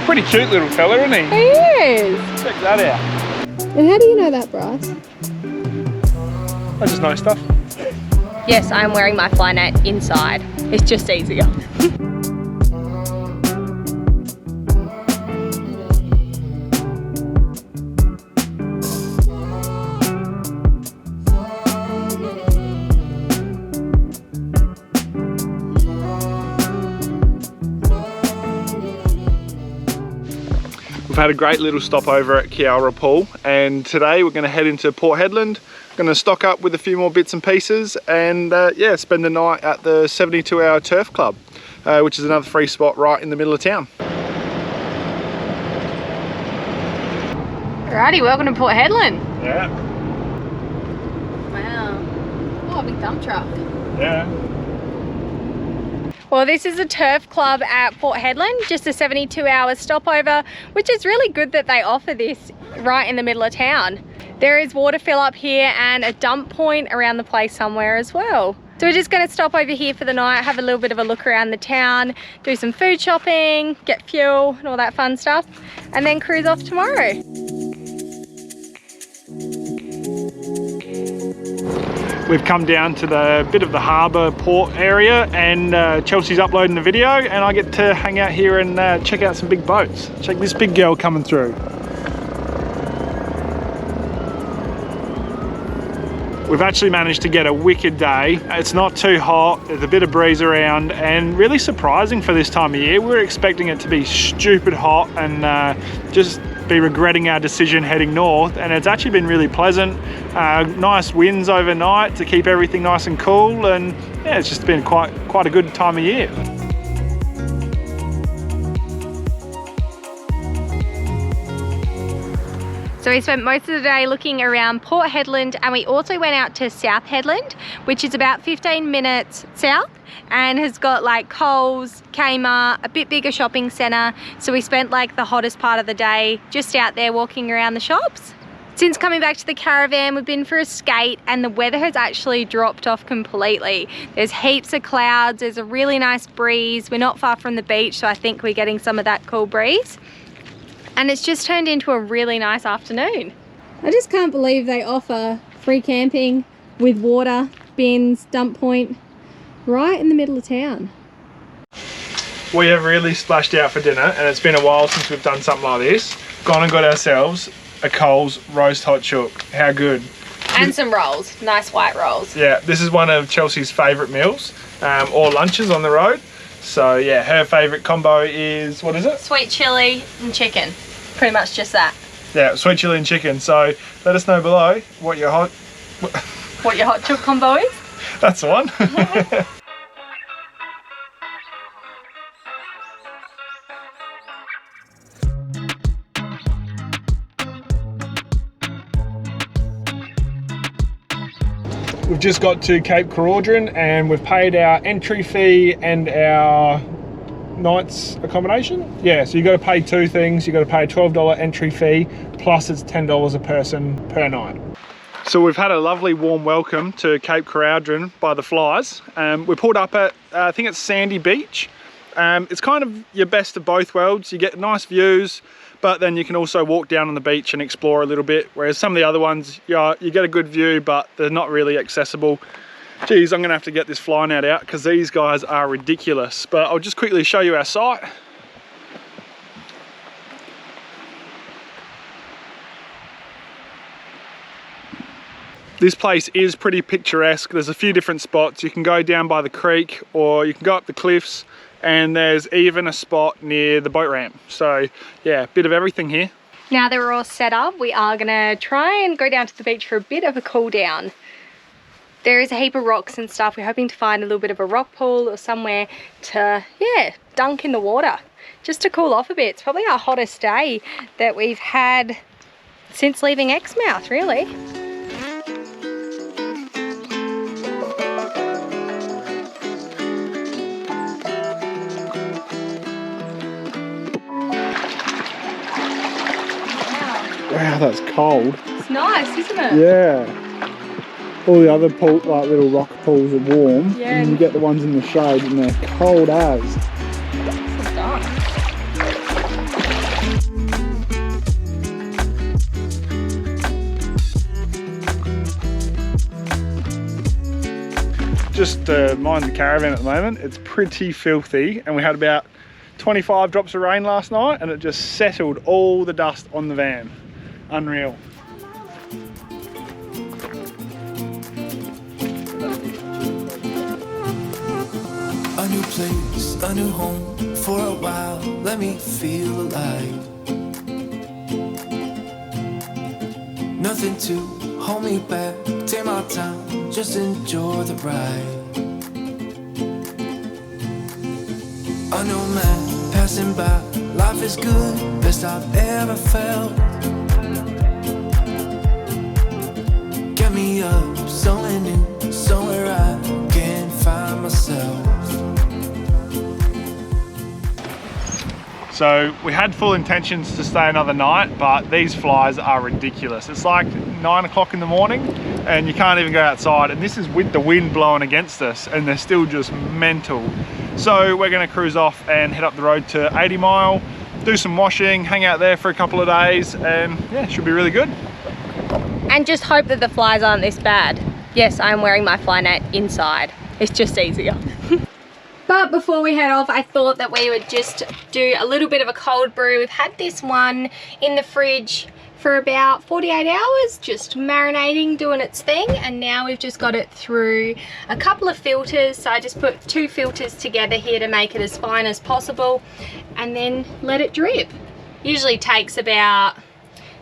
Pretty cute little fella, isn't he? He is. Check that out. And how do you know that, Bryce? I just know stuff. Yes, I'm wearing my fly net inside. It's just easier. We've had a great little stopover at Keraudren, and today we're going to head into Port Hedland. Going to stock up with a few more bits and pieces, and yeah, spend the night at the 72-hour Turf Club, which is another free spot right in the middle of town. Alrighty, welcome to Port Hedland. Yeah. Wow. Oh, a big dump truck. Yeah. Well, this is a turf club at Port Hedland, just a 72-hour stopover, which is really good that they offer this right in the middle of town. There is water fill up here and a dump point around the place somewhere as well. So we're just going to stop over here for the night, have a little bit of a look around the town, do some food shopping, get fuel and all that fun stuff, and then cruise off tomorrow. We've come down to the bit of the harbour port area, and Chelsea's uploading the video, and I get to hang out here and check out some big boats. Check this big girl coming through. We've actually managed to get a wicked day. It's not too hot, there's a bit of breeze around, and really surprising for this time of year. We were expecting it to be stupid hot and just be regretting our decision heading north, and it's actually been really pleasant. Nice winds overnight to keep everything nice and cool, and yeah, it's just been quite a good time of year. So we spent most of the day looking around Port Hedland, and we also went out to South Hedland, which is about 15 minutes south and has got like Coles, Kmart, a bit bigger shopping centre. So we spent like the hottest part of the day just out there walking around the shops. Since coming back to the caravan, we've been for a skate, and the weather has actually dropped off completely. There's heaps of clouds, there's a really nice breeze. We're not far from the beach, so I think we're getting some of that cool breeze. And it's just turned into a really nice afternoon. I just can't believe they offer free camping with water, bins, dump point, right in the middle of town. We have really splashed out for dinner, and it's been a while since we've done something like this. Gone and got ourselves a Coles roast hot chook. How good. And some rolls, nice white rolls. Yeah, this is one of Chelsea's favourite meals, or lunches on the road. So yeah, her favourite combo is, what is it? Sweet chilli and chicken. Pretty much just that. Yeah, sweet chilli and chicken. So let us know below what your hot chook combo is. That's the one. We've just got to Cape Keraudren, and we've paid our entry fee and our night's accommodation. Yeah, so you've got to pay two things. You've got to pay a $12 entry fee, plus it's $10 a person per night. So we've had a lovely warm welcome to Cape Keraudren by the flies. We pulled up at, I think it's Sandy Beach. It's kind of your best of both worlds. You get nice views, but then you can also walk down on the beach and explore a little bit, whereas some of the other ones, you get a good view, but they're not really accessible. Geez, I'm gonna have to get this fly net out because these guys are ridiculous, but I'll just quickly show you our site. This place is pretty picturesque. There's a few different spots. You can go down by the creek, or you can go up the cliffs, and there's even a spot near the boat ramp. So yeah, a bit of everything here. Now that we're all set up, we are gonna try and go down to the beach for a bit of a cool down. There is a heap of rocks and stuff. We're hoping to find a little bit of a rock pool or somewhere to, yeah, dunk in the water, just to cool off a bit. It's probably our hottest day that we've had since leaving Exmouth, really. Wow, that's cold. It's nice, isn't it? Yeah. All the other pool, like little rock pools are warm, yeah, and you get the ones in the shade and they're cold as. It's done. just mind the caravan at the moment. It's pretty filthy, and we had about 25 drops of rain last night, and it just settled all the dust on the van. Unreal. A new place, a new home, for a while, let me feel alive. Nothing to hold me back, take my time, just enjoy the ride. A new man passing by, life is good, best I've ever felt. Get me up, somewhere new, somewhere I can find myself. So we had full intentions to stay another night, but these flies are ridiculous. It's like 9 o'clock in the morning and you can't even go outside, and this is with the wind blowing against us, and they're still just mental. So we're going to cruise off and head up the road to 80 Mile, do some washing, hang out there for a couple of days, and yeah, should be really good. And just hope that the flies aren't this bad. Yes, I'm wearing my fly net inside. It's just easier. But before we head off, I thought that we would just do a little bit of a cold brew. We've had this one in the fridge for about 48 hours, just marinating, doing its thing. And now we've just got it through a couple of filters. So I just put 2 filters together here to make it as fine as possible, and then let it drip. Usually takes about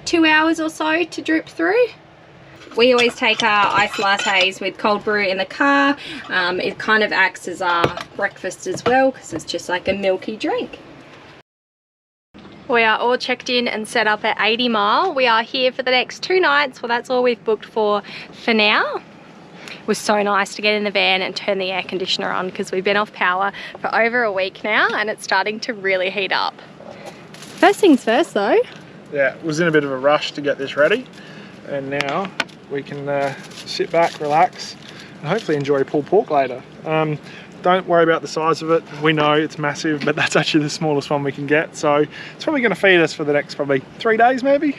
2 hours or so to drip through. We always take our iced lattes with cold brew in the car. It kind of acts as our breakfast as well, because it's just like a milky drink. We are all checked in and set up at 80 Mile. We are here for the next 2 nights. Well, that's all we've booked for now. It was so nice to get in the van and turn the air conditioner on, because we've been off power for over a week now and it's starting to really heat up. First things first though. Yeah, it was in a bit of a rush to get this ready, and now we can sit back, relax, and hopefully enjoy pulled pork later. Don't worry about the size of it. We know it's massive, but that's actually the smallest one we can get. So it's probably going to feed us for the next probably 3 days maybe.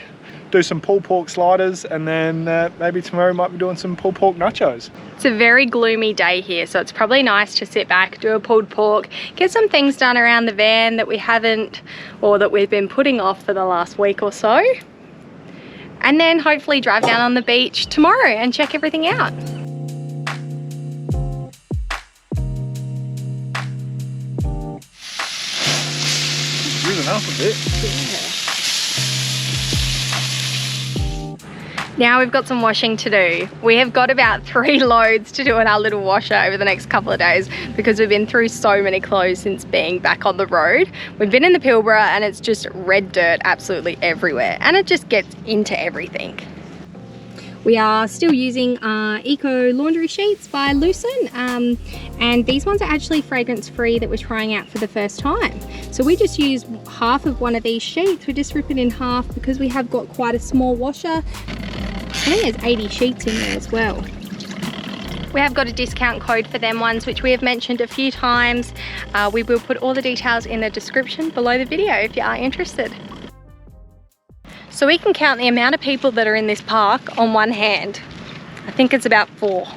Do some pulled pork sliders, and then maybe tomorrow might be doing some pulled pork nachos. It's a very gloomy day here, so it's probably nice to sit back, do a pulled pork, get some things done around the van that we haven't, or that we've been putting off for the last week or so. And then hopefully drive down on the beach tomorrow and check everything out. Risen up a bit. Now we've got some washing to do. We have got about 3 loads to do in our little washer over the next couple of days, because we've been through so many clothes since being back on the road. We've been in the Pilbara and it's just red dirt absolutely everywhere, and it just gets into everything. We are still using our Eco Laundry Sheets by Lucent, and these ones are actually fragrance free that we're trying out for the first time. So we just use half of one of these sheets. We just rip it in half because we have got quite a small washer. I think there's 80 sheets in there as well. We have got a discount code for them ones, which we have mentioned a few times. We will put all the details in the description below the video if you are interested. So we can count the amount of people that are in this park on one hand. I think it's about 4.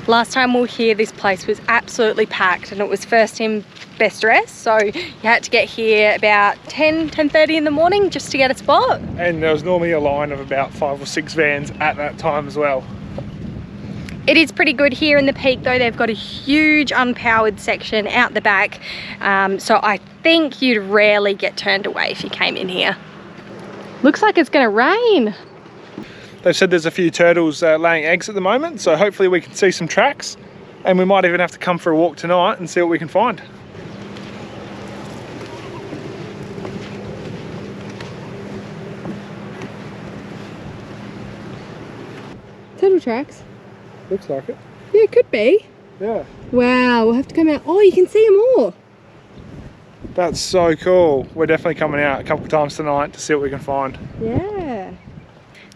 Last time we were here, this place was absolutely packed, and it was first in, best dressed, so you had to get here about 10:30 in the morning just to get a spot. And there was normally a line of about 5 or 6 vans at that time as well. It is pretty good here in the peak though. They've got a huge unpowered section out the back, so I think you'd rarely get turned away if you came in here. Looks like it's gonna rain. They've said there's a few turtles laying eggs at the moment, so hopefully we can see some tracks, and we might even have to come for a walk tonight and see what we can find. Turtle tracks? Looks like it. Yeah, it could be. Yeah. Wow, we'll have to come out. Oh, you can see them all. That's so cool. We're definitely coming out a couple of times tonight to see what we can find. Yeah.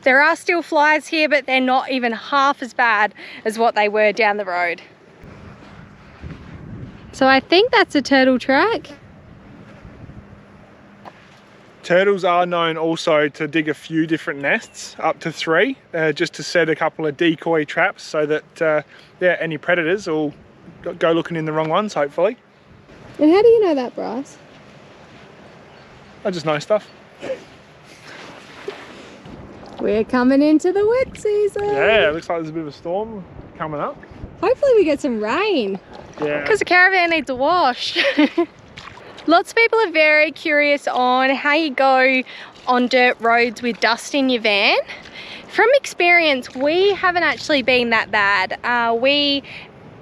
There are still flies here, but they're not even half as bad as what they were down the road. So I think that's a turtle track. Turtles are known also to dig a few different nests, up to 3, just to set a couple of decoy traps so that yeah, any predators will go looking in the wrong ones, hopefully. And how do you know that, Bryce? I just know stuff. We're coming into the wet season. Yeah, it looks like there's a bit of a storm coming up. Hopefully we get some rain. Yeah. Because the caravan needs a wash. Lots of people are very curious on how you go on dirt roads with dust in your van. From experience, we haven't actually been that bad. We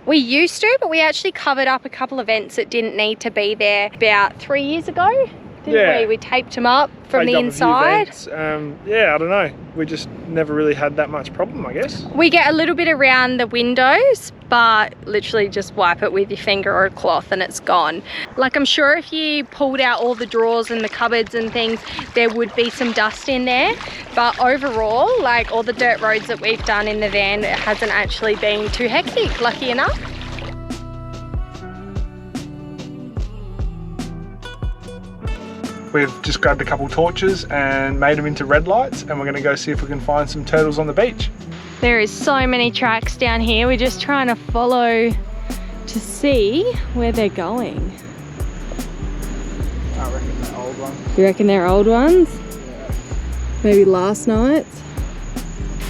used to, but we actually covered up a couple of vents that didn't need to be there about 3 years ago. Didn't we? We taped them up from the inside. Yeah, I don't know. We just never really had that much problem, I guess. We get a little bit around the windows, but literally just wipe it with your finger or a cloth and it's gone. Like, I'm sure if you pulled out all the drawers and the cupboards and things, there would be some dust in there. But overall, like all the dirt roads that we've done in the van, it hasn't actually been too hectic, lucky enough. We've just grabbed a couple torches and made them into red lights, and we're going to go see if we can find some turtles on the beach. There is so many tracks down here. We're just trying to follow to see where they're going. I reckon they're old ones. You reckon they're old ones? Yeah. Maybe last night's?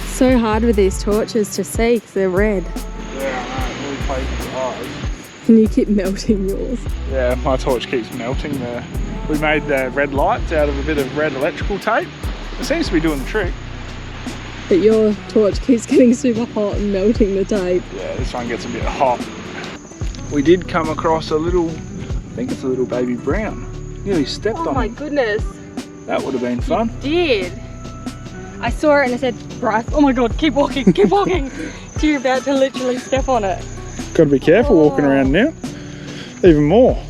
So hard with these torches to see because they're red. Yeah, I know, it really plays with the eyes. And you keep melting yours. Yeah, my torch keeps melting there. We made the red lights out of a bit of red electrical tape. It seems to be doing the trick. But your torch keeps getting super hot and melting the tape. Yeah, this one gets a bit hot. We did come across a little, I think it's a little baby brown. Nearly stepped on it. Oh my goodness. That would have been fun. Did. I saw it and I said, Bryce, oh my God, keep walking, keep walking. So you're about to literally step on it. Got to be careful walking around now. Even more.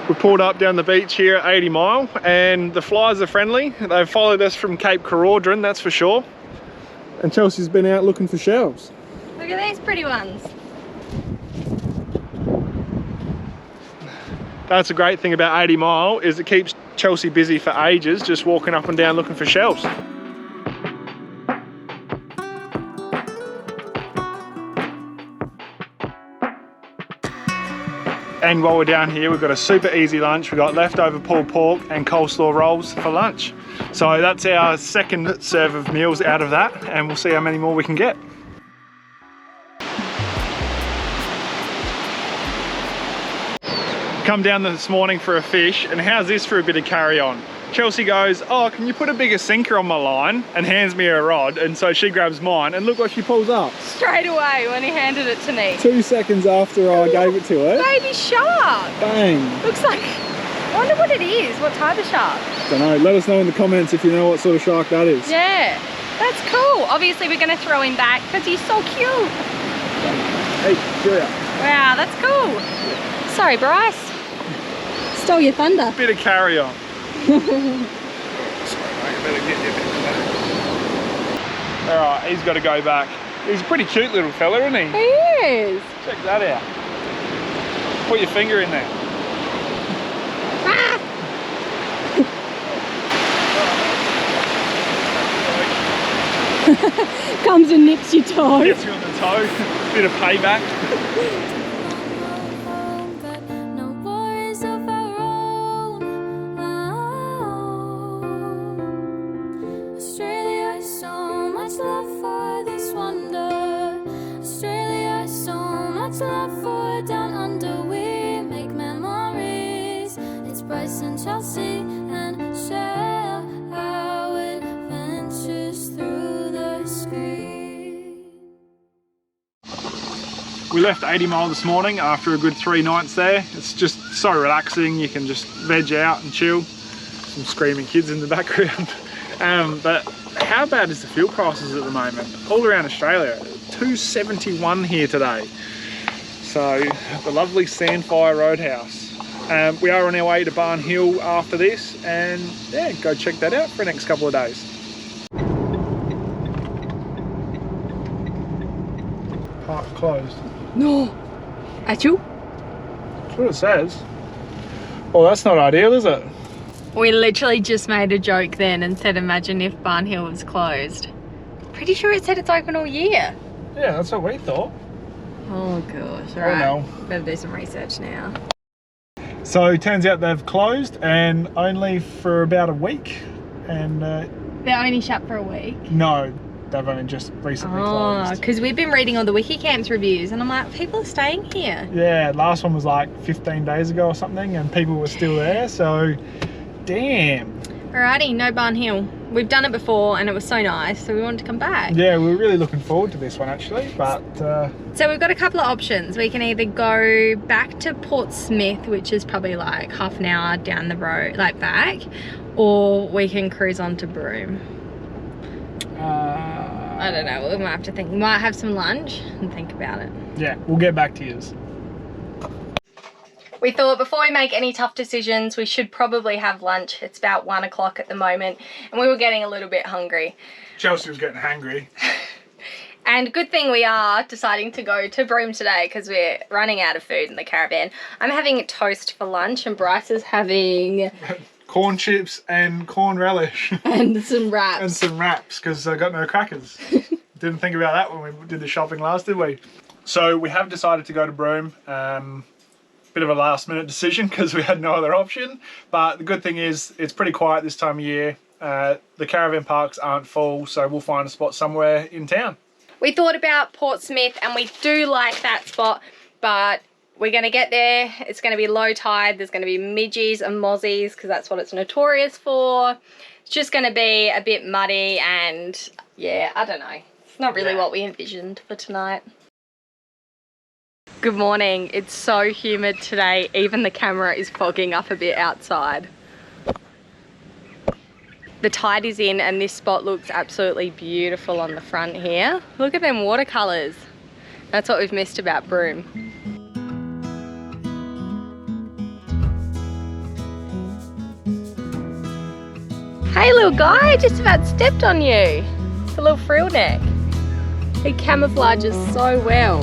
We pulled up down the beach here at 80 Mile and the flies are friendly. They've followed us from Cape Keraudren, that's for sure. And Chelsea's been out looking for shells. Look at these pretty ones. That's a great thing about 80 Mile, is it keeps Chelsea busy for ages, just walking up and down looking for shells. And while we're down here, we've got a super easy lunch. We've got leftover pulled pork and coleslaw rolls for lunch. So that's our second serve of meals out of that, and we'll see how many more we can get. Come down this morning for a fish, and how's this for a bit of carry on? Chelsea goes, oh, can you put a bigger sinker on my line? And hands me a rod, and so she grabs mine, and look what she pulls up. Straight away when he handed it to me. 2 seconds after I gave it to her. Baby shark. Bang. Looks like, I wonder what it is, what type of shark. Don't know, let us know in the comments if you know what sort of shark that is. Yeah, that's cool. Obviously we're gonna throw him back because he's so cute. Hey, cheerio. Wow, that's cool. Sorry, Bryce. Stole your thunder. Bit of carry on. Sorry, mate, I better get you a bit of that. Alright, he's got to go back. He's a pretty cute little fella, isn't he? He is. Check that out. Put your finger in there. Ah. Comes and nips your toe. Gets you on the toe. Bit of payback. Bryce and Chelsea and share our adventures through the screen. We left 80 Mile this morning after a good 3 nights there. It's just so relaxing. You can just veg out and chill. Some screaming kids in the background. But how bad is the fuel prices at the moment? All around Australia, $2.71 here today. So the lovely Sandfire Roadhouse. We are on our way to Barn Hill after this, and yeah, go check that out for the next couple of days. Park closed. No. Achoo. That's what it says. Well, that's not ideal, is it? We literally just made a joke then and said, imagine if Barn Hill was closed. Pretty sure it said it's open all year. Yeah, that's what we thought. Oh gosh, Oh, right. no. Better do some research now. So it turns out they've closed, and only for about a week. And They're only shut for a week. no, they've only just recently closed. Because we've been reading all the Wiki Camps reviews and I'm like, people are staying here. Yeah, last one was like 15 days ago or something, and people were still there. So, damn. Alrighty, no Barn Hill. We've done it before and it was so nice, so we wanted to come back. Yeah, we were really looking forward to this one actually, but So we've got a couple of options. We can either go back to Port Smith, which is probably like half an hour down the road, like back, or we can cruise on to Broome. I don't know, we might have to think. We might have some lunch and think about it. yeah, we'll get back to yous. We thought before we make any tough decisions, we should probably have lunch. It's about 1 o'clock at the moment and we were getting a little bit hungry. Chelsea was getting hangry. And good thing we are deciding to go to Broome today because we're running out of food in the caravan. I'm having toast for lunch and Bryce is having... Corn chips and corn relish. and some wraps. And some wraps, because I got no crackers. Didn't think about that when we did the shopping last, did we? So we have decided to go to Broome. Bit of a last minute decision because we had no other option. But the good thing is it's pretty quiet this time of year. The caravan parks aren't full, so we'll find a spot somewhere in town. We thought about Port Smith and we do like that spot, but we're going to get there. It's going to be low tide. There's going to be midgies and mozzies because that's what it's notorious for. It's just going to be a bit muddy and yeah, I don't know. It's not really what we envisioned for tonight. Good morning. It's so humid today. Even the camera is fogging up a bit outside. The tide is in and this spot looks absolutely beautiful on the front here. Look at them watercolours. That's what we've missed about Broome. Hey little guy, I just about stepped on you. The little frill neck. It camouflages so well.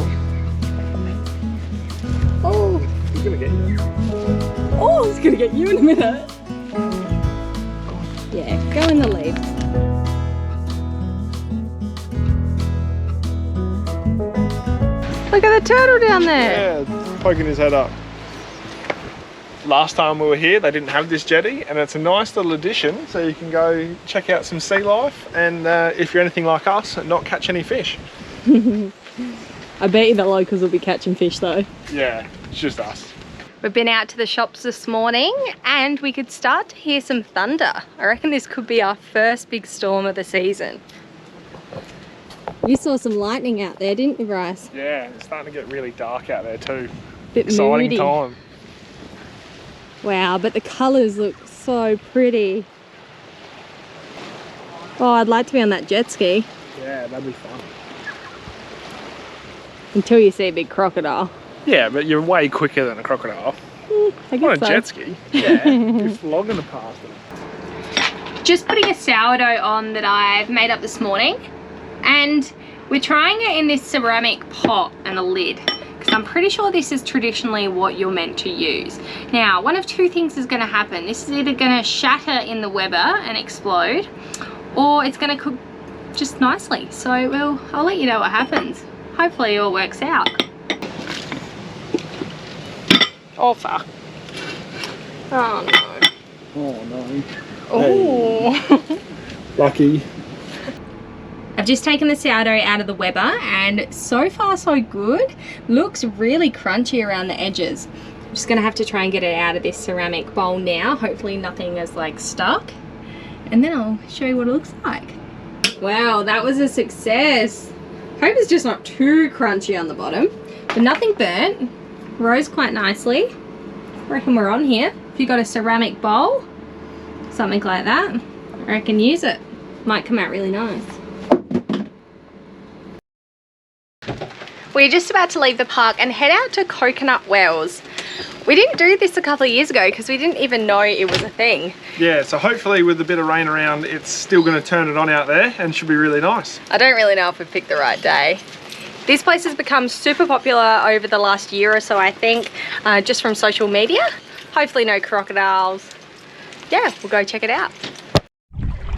Oh, He's gonna get you. oh, it's gonna get you in a minute. Yeah, go in the lead. Look at the turtle down there. Yeah, poking his head up. Last time we were here, they didn't have this jetty, and it's a nice little addition, so you can go check out some sea life, and if you're anything like us, not catch any fish. I bet you the locals will be catching fish though. Yeah, it's just us. We've been out to the shops this morning and we could start to hear some thunder. I reckon this could be our first big storm of the season. You saw some lightning out there, didn't you, Bryce? Yeah, it's starting to get really dark out there too. Bit Exciting moody. time. Wow, but the colours look so pretty. Oh, I'd like to be on that jet ski Yeah, that'd be fun. until you see a big crocodile. Yeah, but you're way quicker than a crocodile. I guess On a so. jet ski. Yeah, you're flogging past it. Just putting a sourdough on that I've made up this morning, and we're trying it in this ceramic pot and a lid because I'm pretty sure this is traditionally what you're meant to use. Now, one of two things is going to happen. This is either going to shatter in the Weber and explode, or it's going to cook just nicely. So I'll let you know what happens. Hopefully it all works out. Oh fuck. Oh no. Oh no. Oh. Lucky. I've just taken the sourdough out of the Weber and so far so good. Looks really crunchy around the edges. I'm just gonna have to try and get it out of this ceramic bowl now. Hopefully nothing is like stuck. And then I'll show you what it looks like. Wow, that was a success. Hope it's just not too crunchy on the bottom, but nothing burnt. Rose quite nicely. I reckon we're on here. If you've got a ceramic bowl, something like that, I reckon use it. Might come out really nice. We're just about to leave the park and head out to Coconut Wells. We didn't do this a couple of years ago because we didn't even know it was a thing. Yeah, so hopefully with a bit of rain around, it's still going to turn it on out there and should be really nice. I don't really know if we picked the right day. This place has become super popular over the last year or so, I think, just from social media. Hopefully no crocodiles. Yeah, we'll go check it out.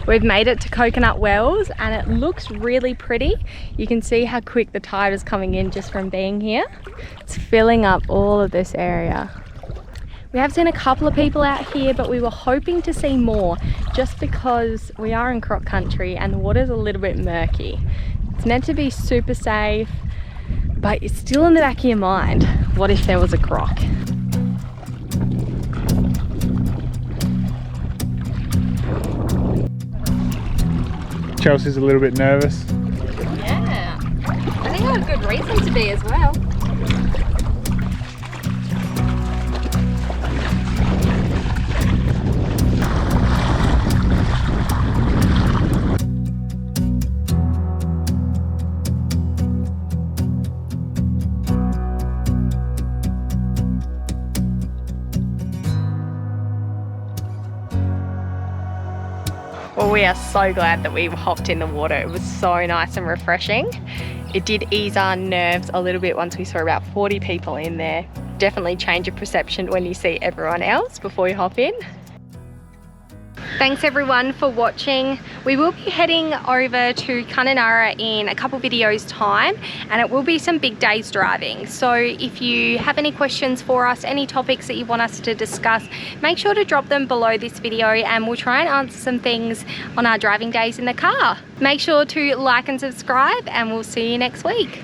We've made it to Coconut Wells and it looks really pretty. You can see how quick the tide is coming in just from being here. It's filling up all of this area. We have seen a couple of people out here, but we were hoping to see more just because we are in croc country and the water's a little bit murky. It's meant to be super safe, but it's still in the back of your mind. What if there was a croc? Chelsea's a little bit nervous. Yeah, I think I have a good reason to be as well. Well, we are so glad that we hopped in the water. It was so nice and refreshing. It did ease our nerves a little bit once we saw about 40 people in there. Definitely change your perception when you see everyone else before you hop in. Thanks everyone for watching. We will be heading over to Kununurra in a couple videos time, and it will be some big days driving. So if you have any questions for us, any topics that you want us to discuss, make sure to drop them below this video and we'll try and answer some things on our driving days in the car. Make sure to like and subscribe and we'll see you next week.